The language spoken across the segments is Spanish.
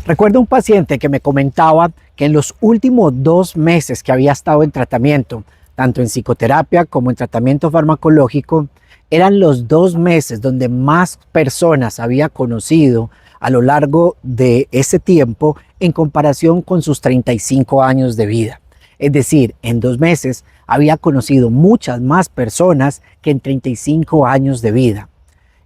Recuerdo un paciente que me comentaba que en los últimos 2 meses que había estado en tratamiento, tanto en psicoterapia como en tratamiento farmacológico, eran los 2 meses donde más personas había conocido a lo largo de ese tiempo en comparación con sus 35 años de vida. Es decir, en 2 meses había conocido muchas más personas que en 35 años de vida.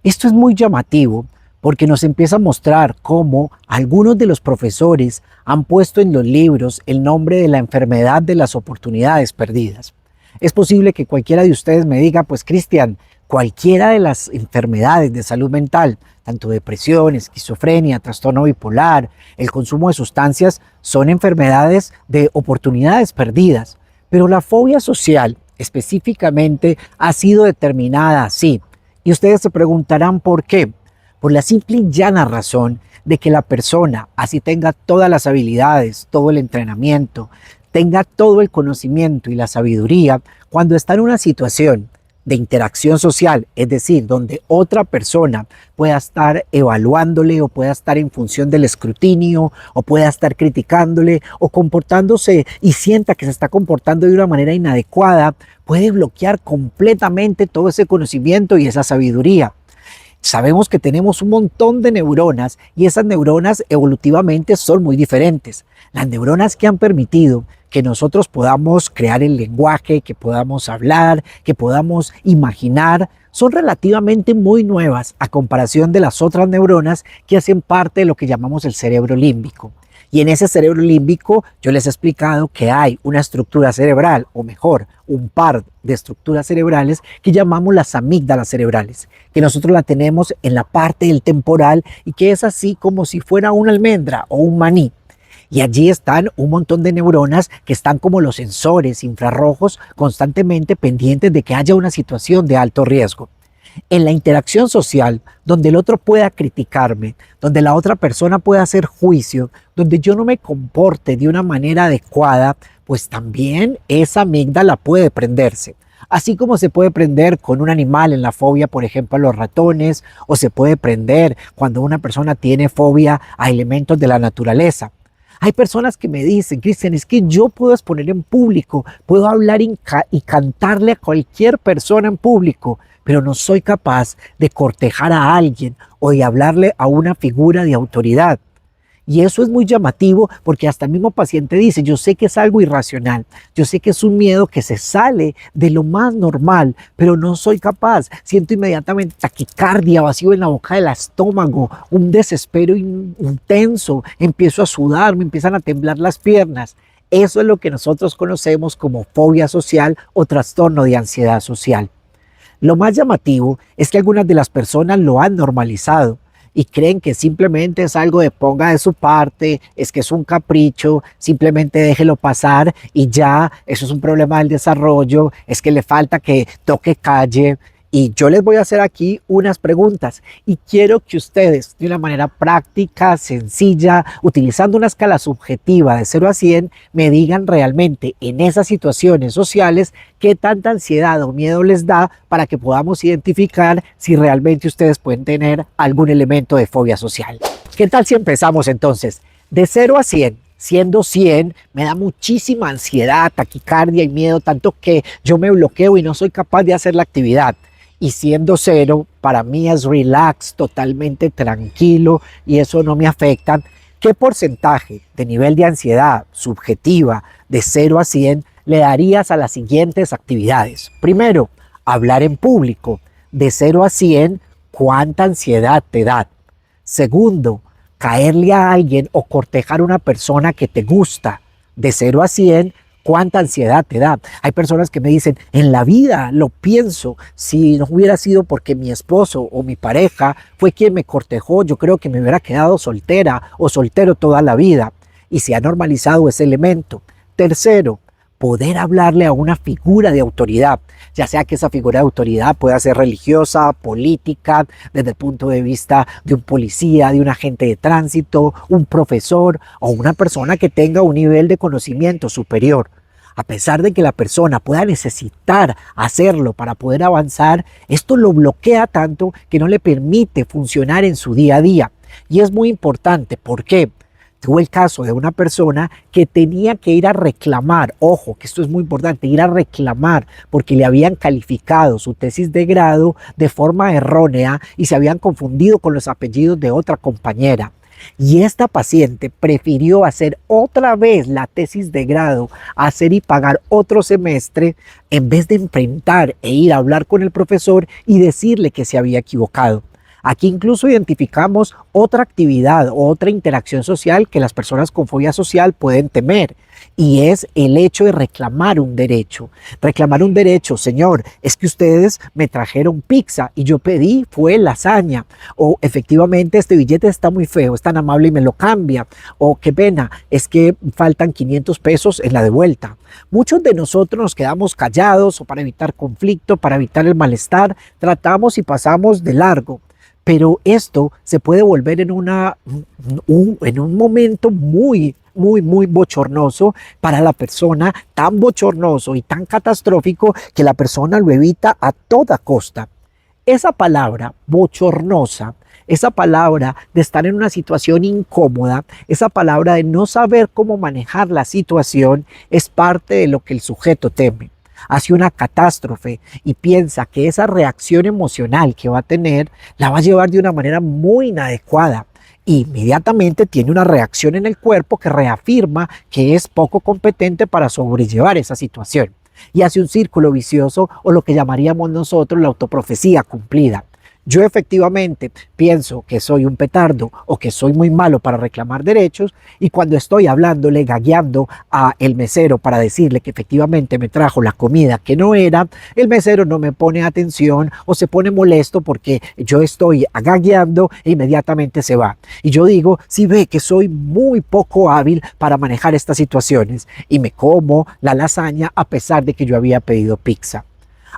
Esto es muy llamativo porque nos empieza a mostrar cómo algunos de los profesores han puesto en los libros el nombre de la enfermedad de las oportunidades perdidas. Es posible que cualquiera de ustedes me diga, pues Cristian, cualquiera de las enfermedades de salud mental, tanto depresión, esquizofrenia, trastorno bipolar, el consumo de sustancias, son enfermedades de oportunidades perdidas. Pero la fobia social específicamente ha sido determinada así. Y ustedes se preguntarán por qué. Por la simple y llana razón de que la persona, así tenga todas las habilidades, todo el entrenamiento, tenga todo el conocimiento y la sabiduría, cuando está en una situación de interacción social, es decir, donde otra persona pueda estar evaluándole o pueda estar en función del escrutinio o pueda estar criticándole o comportándose y sienta que se está comportando de una manera inadecuada, puede bloquear completamente todo ese conocimiento y esa sabiduría. Sabemos que tenemos un montón de neuronas y esas neuronas evolutivamente son muy diferentes. Las neuronas que han permitido que nosotros podamos crear el lenguaje, que podamos hablar, que podamos imaginar, son relativamente muy nuevas a comparación de las otras neuronas que hacen parte de lo que llamamos el cerebro límbico. Y en ese cerebro límbico yo les he explicado que hay una estructura cerebral, o mejor, un par de estructuras cerebrales que llamamos las amígdalas cerebrales, que nosotros la tenemos en la parte del temporal y que es así como si fuera una almendra o un maní. Y allí están un montón de neuronas que están como los sensores infrarrojos constantemente pendientes de que haya una situación de alto riesgo. En la interacción social, donde el otro pueda criticarme, donde la otra persona pueda hacer juicio, donde yo no me comporte de una manera adecuada, pues también esa amígdala puede prenderse. Así como se puede prender con un animal en la fobia, por ejemplo, a los ratones, o se puede prender cuando una persona tiene fobia a elementos de la naturaleza. Hay personas que me dicen, Cristian, es que yo puedo exponer en público, puedo hablar y cantarle a cualquier persona en público, pero no soy capaz de cortejar a alguien o de hablarle a una figura de autoridad. Y eso es muy llamativo porque hasta el mismo paciente dice, yo sé que es algo irracional, yo sé que es un miedo que se sale de lo más normal, pero no soy capaz. Siento inmediatamente taquicardia, vacío en la boca del estómago, un desespero intenso, empiezo a sudar, me empiezan a temblar las piernas. Eso es lo que nosotros conocemos como fobia social o trastorno de ansiedad social. Lo más llamativo es que algunas de las personas lo han normalizado y creen que simplemente es algo de ponga de su parte, es que es un capricho, simplemente déjelo pasar y ya, eso es un problema del desarrollo, es que le falta que toque calle. Y yo les voy a hacer aquí unas preguntas y quiero que ustedes de una manera práctica, sencilla, utilizando una escala subjetiva de 0 a 100, me digan realmente en esas situaciones sociales qué tanta ansiedad o miedo les da para que podamos identificar si realmente ustedes pueden tener algún elemento de fobia social. ¿Qué tal si empezamos entonces? De 0 a 100. Siendo 100, me da muchísima ansiedad, taquicardia y miedo, tanto que yo me bloqueo y no soy capaz de hacer la actividad. Y siendo 0, para mí es relax, totalmente tranquilo y eso no me afecta. ¿Qué porcentaje de nivel de ansiedad subjetiva de 0 a 100 le darías a las siguientes actividades? Primero, hablar en público. De 0 a 100, ¿cuánta ansiedad te da? Segundo, caerle a alguien o cortejar a una persona que te gusta. De 0 a 100, ¿cuánta ansiedad te da? Hay personas que me dicen, en la vida lo pienso, si no hubiera sido porque mi esposo o mi pareja fue quien me cortejó, yo creo que me hubiera quedado soltera o soltero toda la vida. Y se ha normalizado ese elemento. Tercero, poder hablarle a una figura de autoridad, ya sea que esa figura de autoridad pueda ser religiosa, política, desde el punto de vista de un policía, de un agente de tránsito, un profesor o una persona que tenga un nivel de conocimiento superior. A pesar de que la persona pueda necesitar hacerlo para poder avanzar, esto lo bloquea tanto que no le permite funcionar en su día a día. Y es muy importante, ¿por qué? Tuve el caso de una persona que tenía que ir a reclamar, ojo, que esto es muy importante, ir a reclamar porque le habían calificado su tesis de grado de forma errónea y se habían confundido con los apellidos de otra compañera. Y esta paciente prefirió hacer otra vez la tesis de grado, hacer y pagar otro semestre, en vez de enfrentar e ir a hablar con el profesor y decirle que se había equivocado. Aquí incluso identificamos otra actividad o otra interacción social que las personas con fobia social pueden temer, y es el hecho de reclamar un derecho. Reclamar un derecho: señor, es que ustedes me trajeron pizza y yo pedí fue lasaña, o efectivamente este billete está muy feo, es tan amable y me lo cambia, o qué pena, es que faltan 500 pesos en la de vuelta. Muchos de nosotros nos quedamos callados, o para evitar conflicto, para evitar el malestar, tratamos y pasamos de largo. Pero esto se puede volver en un momento muy bochornoso para la persona, tan bochornoso y tan catastrófico que la persona lo evita a toda costa. Esa palabra bochornosa, esa palabra de estar en una situación incómoda, esa palabra de no saber cómo manejar la situación, es parte de lo que el sujeto teme. Hace una catástrofe y piensa que esa reacción emocional que va a tener la va a llevar de una manera muy inadecuada. Inmediatamente tiene una reacción en el cuerpo que reafirma que es poco competente para sobrellevar esa situación. Y hace un círculo vicioso, o lo que llamaríamos nosotros la autoprofecía cumplida. Yo efectivamente pienso que soy un petardo o que soy muy malo para reclamar derechos, y cuando estoy hablándole, gagueando a el mesero para decirle que efectivamente me trajo la comida que no era, el mesero no me pone atención o se pone molesto porque yo estoy gagueando e inmediatamente se va. Y yo digo, si ve que soy muy poco hábil para manejar estas situaciones, y me como la lasaña a pesar de que yo había pedido pizza.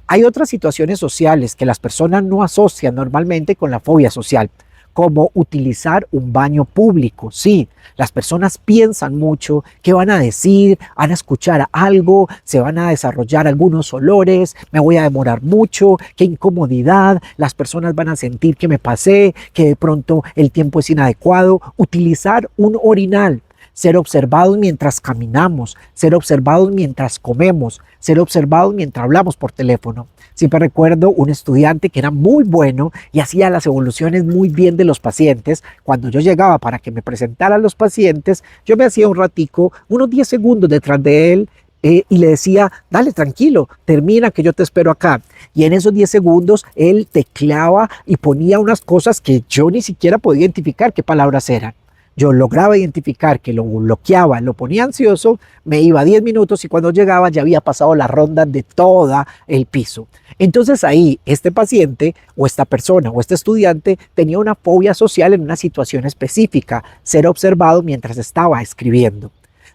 Hay otras situaciones sociales que las personas no asocian normalmente con la fobia social, como utilizar un baño público. Sí, las personas piensan mucho qué van a decir, van a escuchar algo, se van a desarrollar algunos olores, me voy a demorar mucho, qué incomodidad, las personas van a sentir que me pasé, que de pronto el tiempo es inadecuado. Utilizar un orinal. Ser observados mientras caminamos, ser observados mientras comemos, ser observados mientras hablamos por teléfono. Siempre recuerdo un estudiante que era muy bueno y hacía las evoluciones muy bien de los pacientes. Cuando yo llegaba para que me presentaran los pacientes, yo me hacía un ratico, unos 10 segundos detrás de él, y le decía, dale, tranquilo, termina que yo te espero acá. Y en esos 10 segundos él tecleaba y ponía unas cosas que yo ni siquiera podía identificar qué palabras eran. Yo lograba identificar que lo bloqueaba, lo ponía ansioso, me iba 10 minutos y cuando llegaba ya había pasado la ronda de todo el piso. Entonces ahí este paciente o esta persona o este estudiante tenía una fobia social en una situación específica: ser observado mientras estaba escribiendo.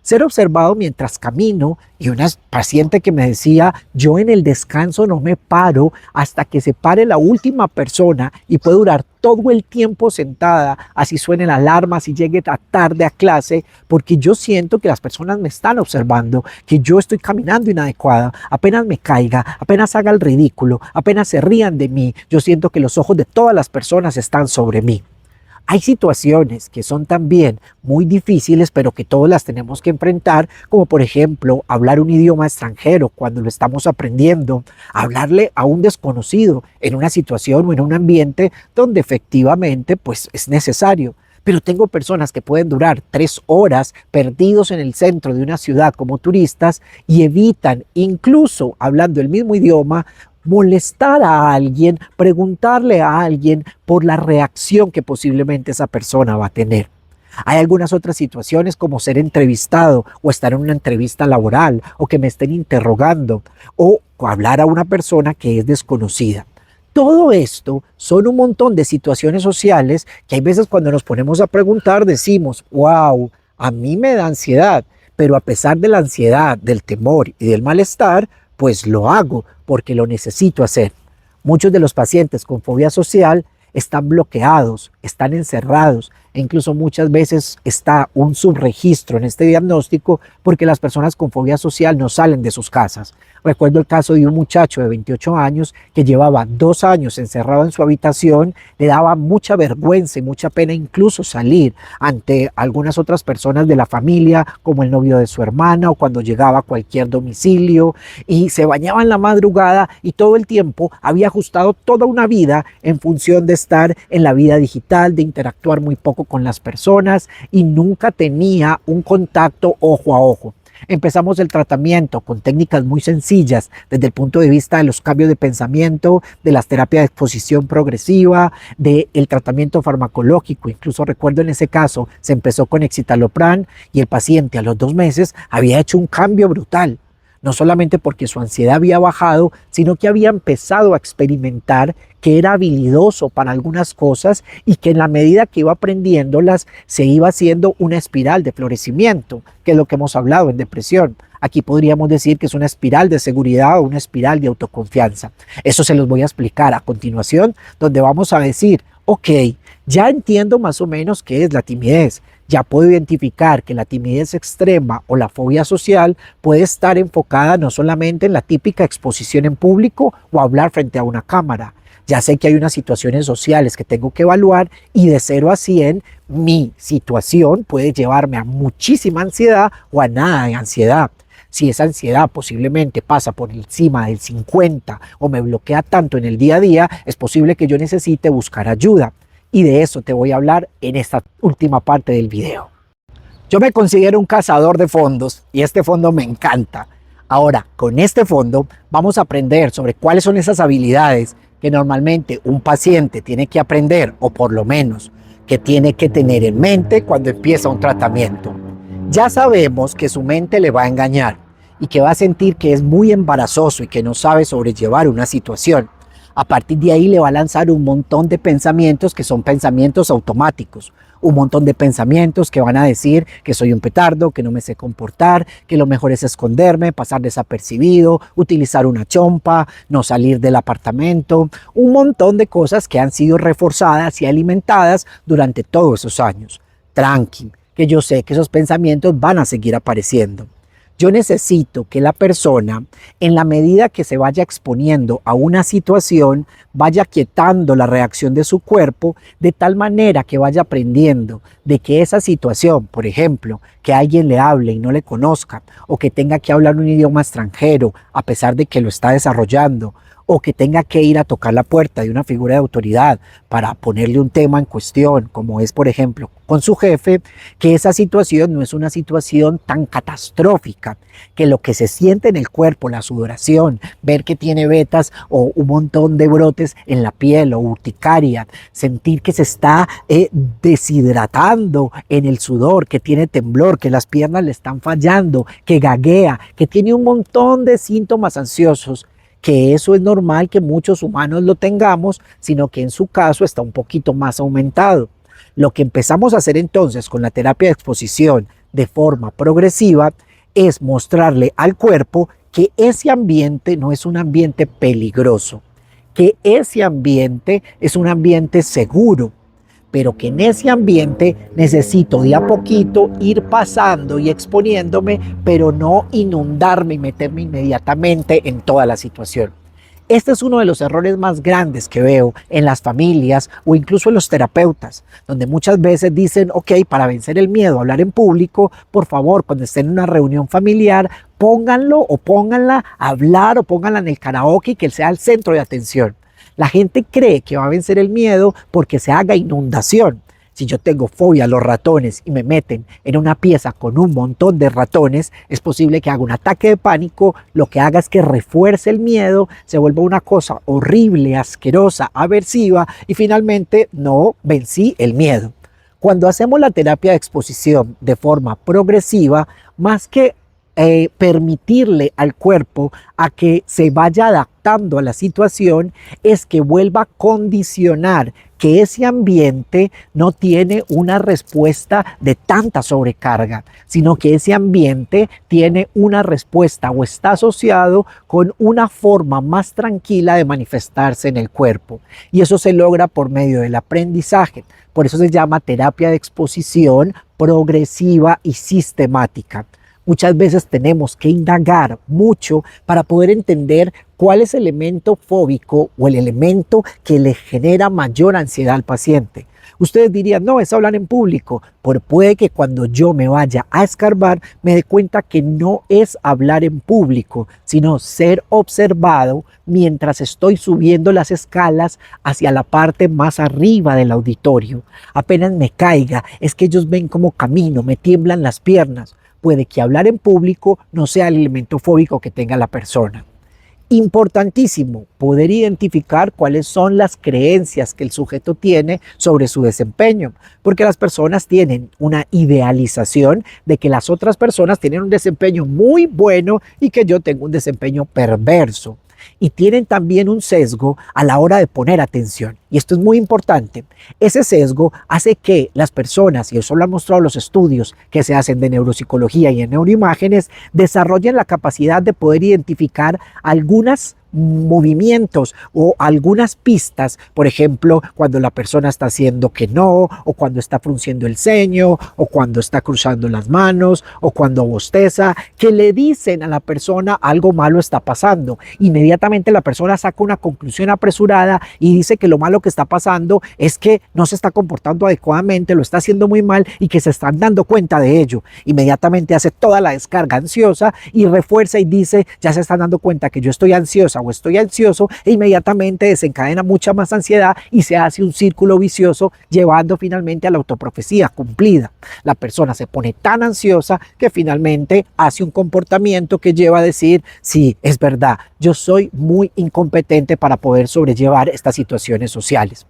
Ser observado mientras camino, y una paciente que me decía, yo en el descanso no me paro hasta que se pare la última persona, y puede durar todo el tiempo sentada, así suene la alarma, así llegue tarde a clase, porque yo siento que las personas me están observando, que yo estoy caminando inadecuada, apenas me caiga, apenas haga el ridículo, apenas se rían de mí, yo siento que los ojos de todas las personas están sobre mí. Hay situaciones que son también muy difíciles, pero que todos las tenemos que enfrentar, como por ejemplo hablar un idioma extranjero cuando lo estamos aprendiendo, hablarle a un desconocido en una situación o en un ambiente donde efectivamente pues es necesario. Pero tengo personas que pueden durar 3 horas perdidos en el centro de una ciudad como turistas y evitan, incluso hablando el mismo idioma, molestar a alguien, preguntarle a alguien por la reacción que posiblemente esa persona va a tener. Hay algunas otras situaciones, como ser entrevistado o estar en una entrevista laboral, o que me estén interrogando, o hablar a una persona que es desconocida. Todo esto son un montón de situaciones sociales que hay veces cuando nos ponemos a preguntar decimos, wow, a mí me da ansiedad, pero a pesar de la ansiedad, del temor y del malestar, pues lo hago porque lo necesito hacer. Muchos de los pacientes con fobia social están bloqueados, están encerrados, e incluso muchas veces está un subregistro en este diagnóstico porque las personas con fobia social no salen de sus casas. Recuerdo el caso de un muchacho de 28 años que llevaba 2 años encerrado en su habitación, le daba mucha vergüenza y mucha pena incluso salir ante algunas otras personas de la familia, como el novio de su hermana o cuando llegaba a cualquier domicilio, y se bañaba en la madrugada y todo el tiempo había ajustado toda una vida en función de estar en la vida digital, de interactuar muy poco con las personas y nunca tenía un contacto ojo a ojo. Empezamos el tratamiento con técnicas muy sencillas desde el punto de vista de los cambios de pensamiento, de las terapias de exposición progresiva, del tratamiento farmacológico. Incluso recuerdo en ese caso se empezó con escitalopram y el paciente a los 2 meses había hecho un cambio brutal. No solamente porque su ansiedad había bajado, sino que había empezado a experimentar que era habilidoso para algunas cosas y que en la medida que iba aprendiéndolas se iba haciendo una espiral de florecimiento, que es lo que hemos hablado en depresión. Aquí podríamos decir que es una espiral de seguridad o una espiral de autoconfianza. Eso se los voy a explicar a continuación, donde vamos a decir, ok, ya entiendo más o menos qué es la timidez. Ya puedo identificar que la timidez extrema o la fobia social puede estar enfocada no solamente en la típica exposición en público o hablar frente a una cámara. Ya sé que hay unas situaciones sociales que tengo que evaluar y de 0 a 100 mi situación puede llevarme a muchísima ansiedad o a nada de ansiedad. Si esa ansiedad posiblemente pasa por encima del 50 o me bloquea tanto en el día a día, es posible que yo necesite buscar ayuda. Y de eso te voy a hablar en esta última parte del video. Yo me considero un cazador de fondos y este fondo me encanta. Ahora, con este fondo vamos a aprender sobre cuáles son esas habilidades que normalmente un paciente tiene que aprender, o por lo menos que tiene que tener en mente cuando empieza un tratamiento. Ya sabemos que su mente le va a engañar y que va a sentir que es muy embarazoso y que no sabe sobrellevar una situación. A partir de ahí le va a lanzar un montón de pensamientos que son pensamientos automáticos, un montón de pensamientos que van a decir que soy un petardo, que no me sé comportar, que lo mejor es esconderme, pasar desapercibido, utilizar una chompa, no salir del apartamento, un montón de cosas que han sido reforzadas y alimentadas durante todos esos años. Tranqui, que yo sé que esos pensamientos van a seguir apareciendo. Yo necesito que la persona, en la medida que se vaya exponiendo a una situación, vaya quietando la reacción de su cuerpo de tal manera que vaya aprendiendo de que esa situación, por ejemplo, que alguien le hable y no le conozca, o que tenga que hablar un idioma extranjero a pesar de que lo está desarrollando, o que tenga que ir a tocar la puerta de una figura de autoridad para ponerle un tema en cuestión, como es, por ejemplo, con su jefe, que esa situación no es una situación tan catastrófica, que lo que se siente en el cuerpo, la sudoración, ver que tiene vetas o un montón de brotes en la piel o urticaria, sentir que se está deshidratando en el sudor, que tiene temblor, que las piernas le están fallando, que gaguea, que tiene un montón de síntomas ansiosos, que eso es normal que muchos humanos lo tengamos, sino que en su caso está un poquito más aumentado. Lo que empezamos a hacer entonces con la terapia de exposición de forma progresiva es mostrarle al cuerpo que ese ambiente no es un ambiente peligroso, que ese ambiente es un ambiente seguro, pero que en ese ambiente necesito de a poquito ir pasando y exponiéndome, pero no inundarme y meterme inmediatamente en toda la situación. Este es uno de los errores más grandes que veo en las familias o incluso en los terapeutas, donde muchas veces dicen, ok, para vencer el miedo a hablar en público, por favor, cuando estén en una reunión familiar, pónganlo o pónganla a hablar o pónganla en el karaoke y que él sea el centro de atención. La gente cree que va a vencer el miedo porque se haga inundación. Si yo tengo fobia a los ratones y me meten en una pieza con un montón de ratones, es posible que haga un ataque de pánico, lo que haga es que refuerce el miedo, se vuelva una cosa horrible, asquerosa, aversiva y finalmente no vencí el miedo. Cuando hacemos la terapia de exposición de forma progresiva, más que permitirle al cuerpo a que se vaya adaptando a la situación, es que vuelva a condicionar que ese ambiente no tiene una respuesta de tanta sobrecarga, sino que ese ambiente tiene una respuesta o está asociado con una forma más tranquila de manifestarse en el cuerpo. Y eso se logra por medio del aprendizaje. Por eso se llama terapia de exposición progresiva y sistemática. Muchas veces tenemos que indagar mucho para poder entender cuál es el elemento fóbico o el elemento que le genera mayor ansiedad al paciente. Ustedes dirían, no, es hablar en público, pero puede que cuando yo me vaya a escarbar me dé cuenta que no es hablar en público, sino ser observado mientras estoy subiendo las escalas hacia la parte más arriba del auditorio. Apenas me caiga, es que ellos ven cómo camino, me tiemblan las piernas. Puede que hablar en público no sea el elemento fóbico que tenga la persona. Importantísimo poder identificar cuáles son las creencias que el sujeto tiene sobre su desempeño, porque las personas tienen una idealización de que las otras personas tienen un desempeño muy bueno y que yo tengo un desempeño perverso. Y tienen también un sesgo a la hora de poner atención. Y esto es muy importante. Ese sesgo hace que las personas, y eso lo han mostrado los estudios que se hacen de neuropsicología y en neuroimágenes, desarrollen la capacidad de poder identificar algunos movimientos o algunas pistas, por ejemplo, cuando la persona está haciendo que no, o cuando está frunciendo el ceño, o cuando está cruzando las manos, o cuando bosteza, que le dicen a la persona algo malo está pasando. Inmediatamente la persona saca una conclusión apresurada y dice que lo malo que está pasando es que no se está comportando adecuadamente, lo está haciendo muy mal y que se están dando cuenta de ello. Inmediatamente hace toda la descarga ansiosa y refuerza y dice, ya se están dando cuenta que yo estoy ansiosa o estoy ansioso, e inmediatamente desencadena mucha más ansiedad y se hace un círculo vicioso llevando finalmente a la autoprofecía cumplida. La persona se pone tan ansiosa que finalmente hace un comportamiento que lleva a decir, sí, es verdad, yo soy muy incompetente para poder sobrellevar estas situaciones sociales.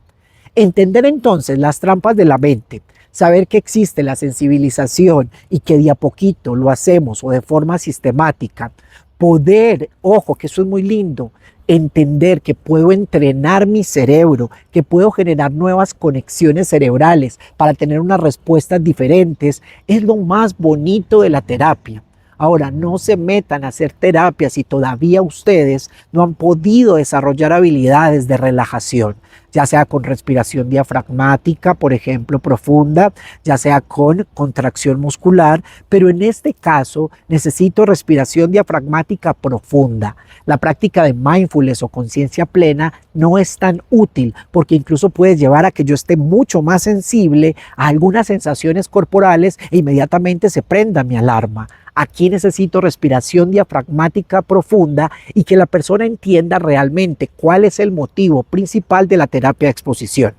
Entender entonces las trampas de la mente, saber que existe la sensibilización y que de a poquito lo hacemos o de forma sistemática, poder, ojo, que eso es muy lindo, entender que puedo entrenar mi cerebro, que puedo generar nuevas conexiones cerebrales para tener unas respuestas diferentes, es lo más bonito de la terapia. Ahora, no se metan a hacer terapia si todavía ustedes no han podido desarrollar habilidades de relajación, ya sea con respiración diafragmática, por ejemplo, profunda, ya sea con contracción muscular, pero en este caso necesito respiración diafragmática profunda. La práctica de mindfulness o conciencia plena no es tan útil porque incluso puede llevar a que yo esté mucho más sensible a algunas sensaciones corporales e inmediatamente se prenda mi alarma. Aquí necesito respiración diafragmática profunda y que la persona entienda realmente cuál es el motivo principal de la terapia de exposición.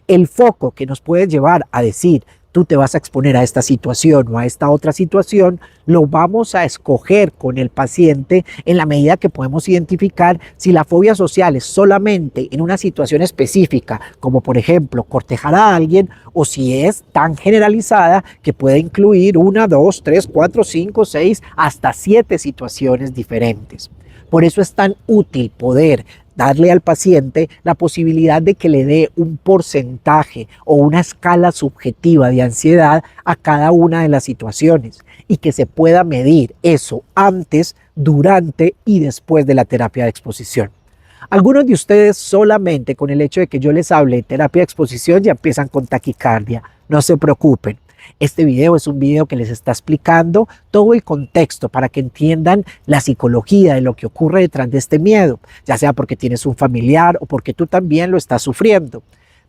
El foco que nos puede llevar a decir, tú te vas a exponer a esta situación o a esta otra situación, lo vamos a escoger con el paciente en la medida que podemos identificar si la fobia social es solamente en una situación específica, como por ejemplo cortejar a alguien, o si es tan generalizada que puede incluir 1, 2, 3, 4, 5, 6, hasta 7 situaciones diferentes. Por eso es tan útil poder darle al paciente la posibilidad de que le dé un porcentaje o una escala subjetiva de ansiedad a cada una de las situaciones y que se pueda medir eso antes, durante y después de la terapia de exposición. Algunos de ustedes solamente con el hecho de que yo les hable de terapia de exposición ya empiezan con taquicardia. No se preocupen. Este video es un video que les está explicando todo el contexto para que entiendan la psicología de lo que ocurre detrás de este miedo, ya sea porque tienes un familiar o porque tú también lo estás sufriendo.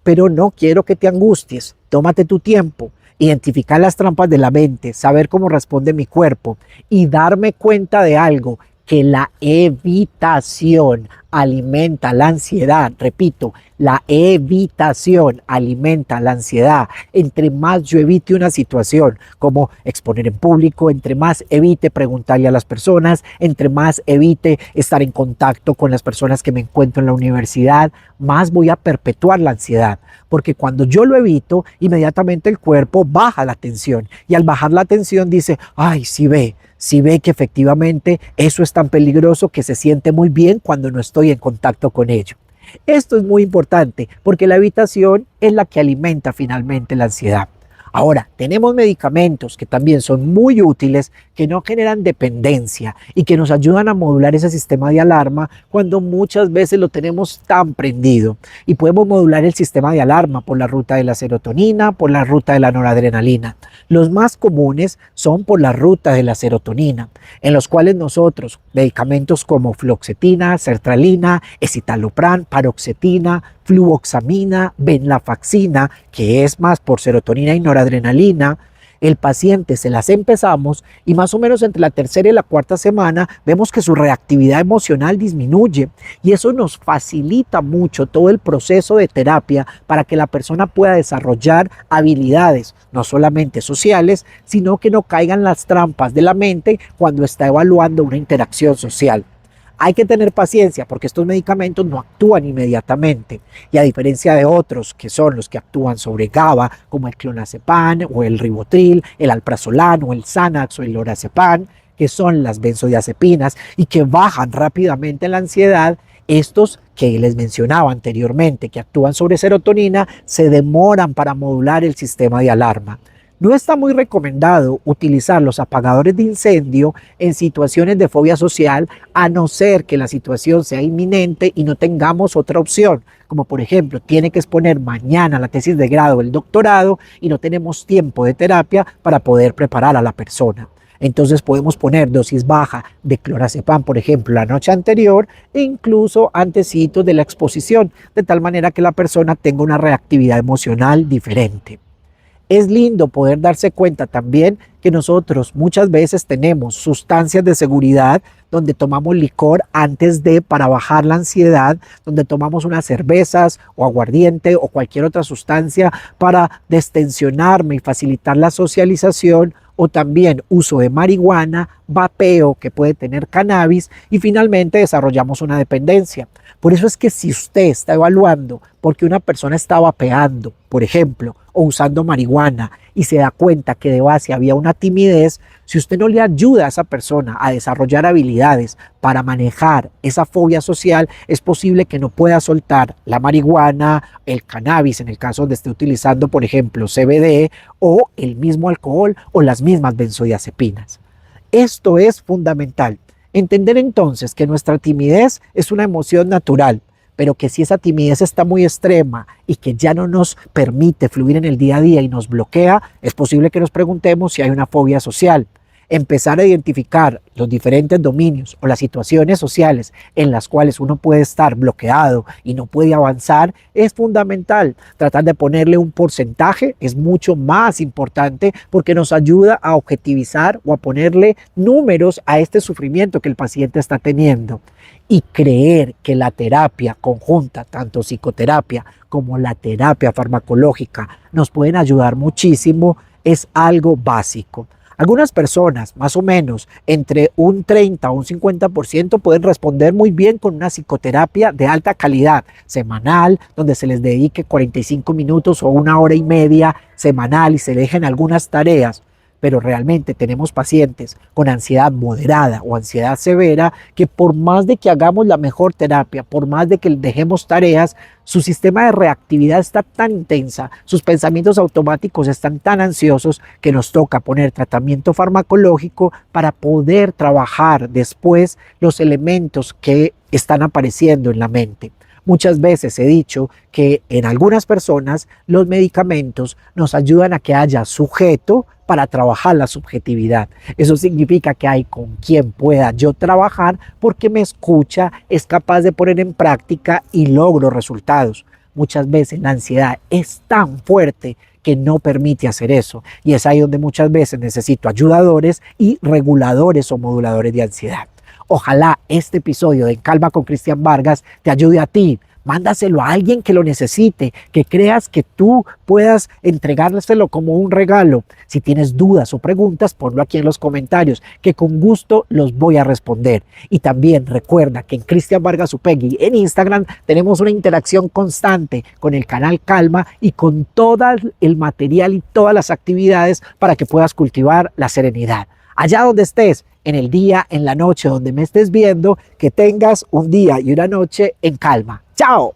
Pero no quiero que te angusties, tómate tu tiempo, identificar las trampas de la mente, saber cómo responde mi cuerpo y darme cuenta de algo, que la evitación alimenta la ansiedad. Repito, la evitación alimenta la ansiedad. Entre más yo evite una situación, como exponer en público, entre más evite preguntarle a las personas, entre más evite estar en contacto con las personas que me encuentro en la universidad, más voy a perpetuar la ansiedad. Porque cuando yo lo evito, inmediatamente el cuerpo baja la tensión. Y al bajar la tensión dice, ay, si ve que efectivamente eso es tan peligroso que se siente muy bien cuando no estoy en contacto con ello. Esto es muy importante porque la evitación es la que alimenta finalmente la ansiedad. Ahora, tenemos medicamentos que también son muy útiles, que no generan dependencia y que nos ayudan a modular ese sistema de alarma cuando muchas veces lo tenemos tan prendido. Y podemos modular el sistema de alarma por la ruta de la serotonina, por la ruta de la noradrenalina. Los más comunes son por la ruta de la serotonina, en los cuales nosotros, medicamentos como fluoxetina, sertralina, escitalopram, paroxetina, fluvoxamina, venlafaxina, que es más por serotonina y noradrenalina, el paciente se las empezamos y más o menos entre la tercera y la cuarta semana vemos que su reactividad emocional disminuye y eso nos facilita mucho todo el proceso de terapia para que la persona pueda desarrollar habilidades no solamente sociales, sino que no caigan las trampas de la mente cuando está evaluando una interacción social. Hay que tener paciencia porque estos medicamentos no actúan inmediatamente y a diferencia de otros que son los que actúan sobre GABA como el clonazepam o el ribotril, el alprazolam o el Xanax o el lorazepam, que son las benzodiazepinas y que bajan rápidamente la ansiedad, estos que les mencionaba anteriormente que actúan sobre serotonina se demoran para modular el sistema de alarma. No está muy recomendado utilizar los apagadores de incendio en situaciones de fobia social a no ser que la situación sea inminente y no tengamos otra opción, como por ejemplo tiene que exponer mañana la tesis de grado o el doctorado y no tenemos tiempo de terapia para poder preparar a la persona. Entonces podemos poner dosis baja de clonazepam, por ejemplo, la noche anterior e incluso antecitos de la exposición, de tal manera que la persona tenga una reactividad emocional diferente. Es lindo poder darse cuenta también que nosotros muchas veces tenemos sustancias de seguridad donde tomamos licor antes de para bajar la ansiedad, donde tomamos unas cervezas o aguardiente o cualquier otra sustancia para destensionarme y facilitar la socialización, o también uso de marihuana, vapeo que puede tener cannabis y finalmente desarrollamos una dependencia. Por eso es que si usted está evaluando porque una persona está vapeando, por ejemplo, o usando marihuana y se da cuenta que de base había una timidez, si usted no le ayuda a esa persona a desarrollar habilidades para manejar esa fobia social, es posible que no pueda soltar la marihuana, el cannabis, en el caso donde esté utilizando, por ejemplo, CBD o el mismo alcohol o las mismas benzodiazepinas. Esto es fundamental. Entender entonces que nuestra timidez es una emoción natural, pero que si esa timidez está muy extrema y que ya no nos permite fluir en el día a día y nos bloquea, es posible que nos preguntemos si hay una fobia social. Empezar a identificar los diferentes dominios o las situaciones sociales en las cuales uno puede estar bloqueado y no puede avanzar es fundamental. Tratar de ponerle un porcentaje es mucho más importante porque nos ayuda a objetivizar o a ponerle números a este sufrimiento que el paciente está teniendo. Y creer que la terapia conjunta, tanto psicoterapia como la terapia farmacológica, nos pueden ayudar muchísimo es algo básico. Algunas personas, más o menos entre un 30 o un 50%, pueden responder muy bien con una psicoterapia de alta calidad, semanal, donde se les dedique 45 minutos o una hora y media semanal y se dejen algunas tareas. Pero realmente tenemos pacientes con ansiedad moderada o ansiedad severa que por más de que hagamos la mejor terapia, por más de que dejemos tareas, su sistema de reactividad está tan intensa, sus pensamientos automáticos están tan ansiosos que nos toca poner tratamiento farmacológico para poder trabajar después los elementos que están apareciendo en la mente. Muchas veces he dicho que en algunas personas los medicamentos nos ayudan a que haya sujeto para trabajar la subjetividad. Eso significa que hay con quien pueda yo trabajar porque me escucha, es capaz de poner en práctica y logro resultados. Muchas veces la ansiedad es tan fuerte que no permite hacer eso y es ahí donde muchas veces necesito ayudadores y reguladores o moduladores de ansiedad. Ojalá este episodio de En Calma con Cristian Vargas te ayude a ti. Mándaselo a alguien que lo necesite, que creas que tú puedas entregárselo como un regalo. Si tienes dudas o preguntas, ponlo aquí en los comentarios, que con gusto los voy a responder. Y también recuerda que en Cristian Vargas Upegui en Instagram tenemos una interacción constante con el canal Calma y con todo el material y todas las actividades para que puedas cultivar la serenidad. Allá donde estés, en el día, en la noche, donde me estés viendo, que tengas un día y una noche en calma. ¡Chao!